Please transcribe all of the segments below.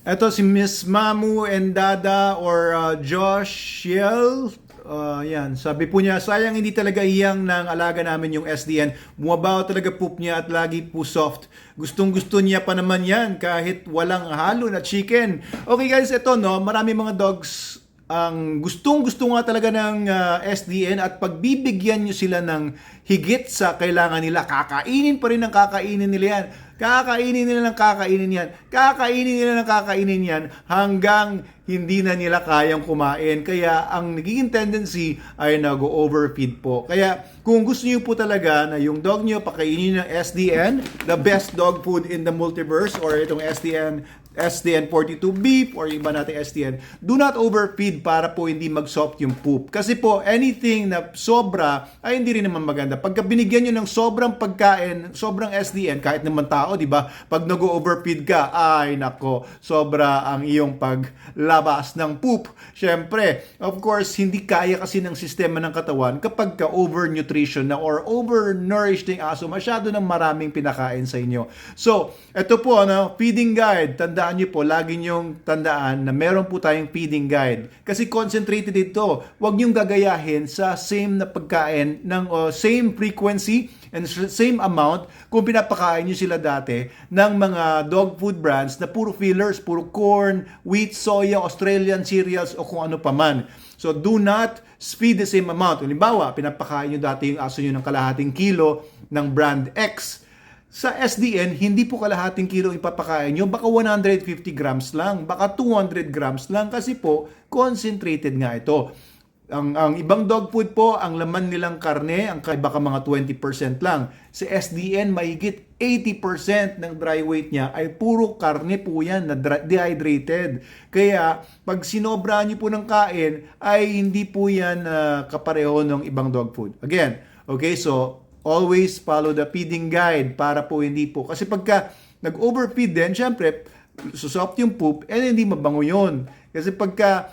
Eto si Miss Mamu and Dada or Josh Yell. Yan. Sabi po niya, sayang hindi talaga iyang ng alaga namin yung SDN. Bumabaw talaga poop niya at lagi po soft. Gustong gusto niya pa naman yan kahit walang halo na chicken. Okay guys, ito no, marami mga dogs ang gustong-gusto nga talaga ng SDN at pagbibigyan nyo sila ng higit sa kailangan nila, kakainin pa rin ng kakainin nila yan. Kakainin nila ng kakainin yan. Kakainin nila ng kakainin yan hanggang hindi na nila kayang kumain. Kaya ang nagiging tendency ay nag-overfeed po. Kaya kung gusto niyo po talaga na yung dog niyo pakainin ng SDN, the best dog food in the multiverse, or itong SDN42 beef or iba natin SDN, do not overfeed para po hindi mag-soft yung poop. Kasi po, anything na sobra ay hindi rin naman maganda. Pagka binigyan nyo ng sobrang pagkain, sobrang SDN, kahit naman tao, di ba? Pag nag-overfeed ka, ay nako, sobra ang iyong paglabas ng poop. Syempre, of course, hindi kaya kasi ng sistema ng katawan kapag ka overnutrition na or overnourished yung aso, masyado ng maraming pinakain sa inyo. So, ito po, feeding guide, tandaan nyo po, lagi nyong tandaan na meron po tayong feeding guide. Kasi concentrated ito. Huwag nyong gagayahin sa same na pagkain ng same frequency and same amount kung pinapakain nyo sila dati ng mga dog food brands na puro fillers, puro corn, wheat, soya, Australian cereals o kung ano pa man. So do not feed the same amount. Halimbawa, pinapakain nyo dati yung aso nyo ng kalahating kilo ng brand X. Sa SDN, hindi po kalahating kilo ipapakain nyo, baka 150 grams lang, baka 200 grams lang kasi po, concentrated nga ito. Ang ibang dog food po, ang laman nilang karne, ang baka mga 20% lang. Sa SDN, mahigit 80% ng dry weight niya ay puro karne po yan na dehydrated. Kaya, pag sinobra nyo po ng kain, ay hindi po yan kapareho ng ibang dog food. Again, okay, so always follow the feeding guide para po hindi po. Kasi pagka nag-overfeed din, syempre, soft yung poop, and hindi mabango yun. Kasi pagka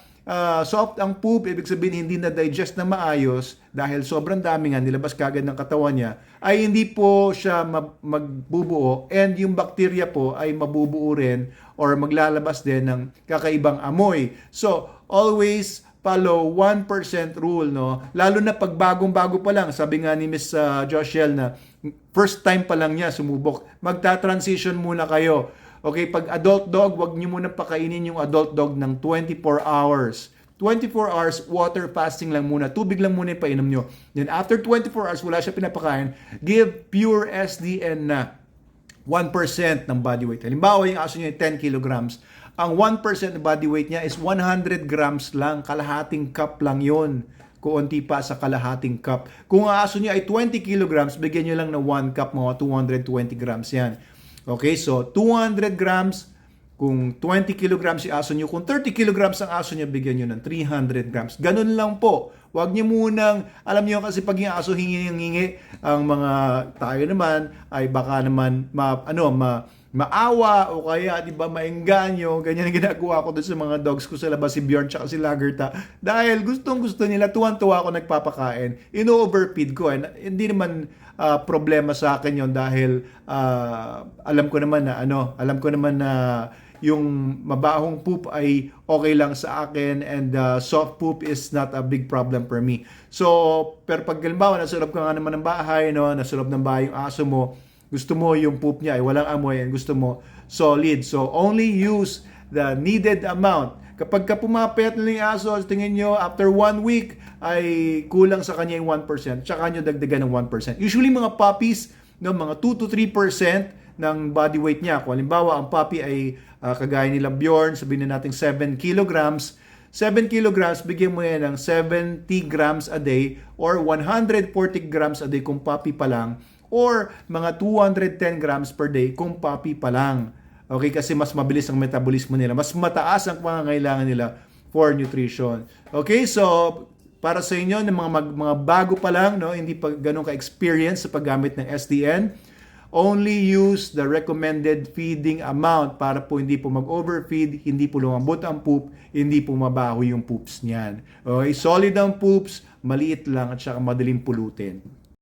soft ang poop, ibig sabihin hindi na-digest na maayos dahil sobrang dami nga nilabas kagad ng katawan niya, ay hindi po siya magbubuo and yung bacteria po ay mabubuo rin or maglalabas din ng kakaibang amoy. So, always follow 1% rule, no? Lalo na pag bagong-bago pa lang, sabi nga ni Miss Joshel na first time pa lang niya sumubok, magta-transition muna kayo. Okay, pag adult dog, wag niyo muna pakainin yung adult dog ng 24 hours. 24 hours, water fasting lang muna. Tubig lang muna yung painom nyo. Then after 24 hours, wala siya pinapakain, give pure SDN na 1% ng body weight. Halimbawa, yung aso niya ay 10 kilograms. Ang 1% ng body weight niya is 100 grams lang. Kalahating cup lang yon. Kuunti pa sa kalahating cup. Kung ang aso niya ay 20 kilograms, bigyan niyo lang ng 1 cup, mga 220 grams yan. Okay, so 200 grams, kung 20 kilograms yung aso niyo, kung 30 kilograms ang aso niya, bigyan niyo ng 300 grams. Ganun lang po. Huwag niyo munang, alam niyo kasi pag yung aso hingi, ang mga tayo naman ay baka naman maawa o kaya di ba maengganyo. Ganyan ang ginagawa ko doon sa mga dogs ko sa labas, si Bjorn tsaka si Lagerta, dahil gustong-gusto nila, tuwan-tuwa ako nagpapakain, ino-overfeed ko, hindi naman problema sa akin yon dahil alam ko naman na yung mabahong poop ay okay lang sa akin, and soft poop is not a big problem for me. So, pero pag halimbawa nasa loob ka nga naman ng bahay, no, nasa loob ng bahay yung aso mo, gusto mo yung poop niya ay walang amoy, and gusto mo solid. So, only use the needed amount. Kapag ka pumapayat na yung aso, tingin nyo, after 1 week, ay kulang sa kanya yung 1%, tsaka nyo dagdagan ng 1%. Usually, mga puppies, no, mga 2 to 3% ng body weight niya. Kung halimbawa, ang puppy ay kagaya nila Bjorn, sabihin na natin 7 kilograms, 7 kilograms, bigyan mo yan ng 70 grams a day or 140 grams a day kung puppy pa lang, or mga 210 grams per day kung puppy pa lang. Okay, kasi mas mabilis ang metabolismo nila, mas mataas ang pangangailangan nila for nutrition. Okay, so para sa inyo ng mga bago pa lang, no, hindi pa ganun ka-experience sa paggamit ng SDN, only use the recommended feeding amount para po hindi po mag-overfeed, hindi po lumambot ang poop, hindi po mabaho yung poops niyan. Okay, solid ang poops, maliit lang at saka madaling pulutin.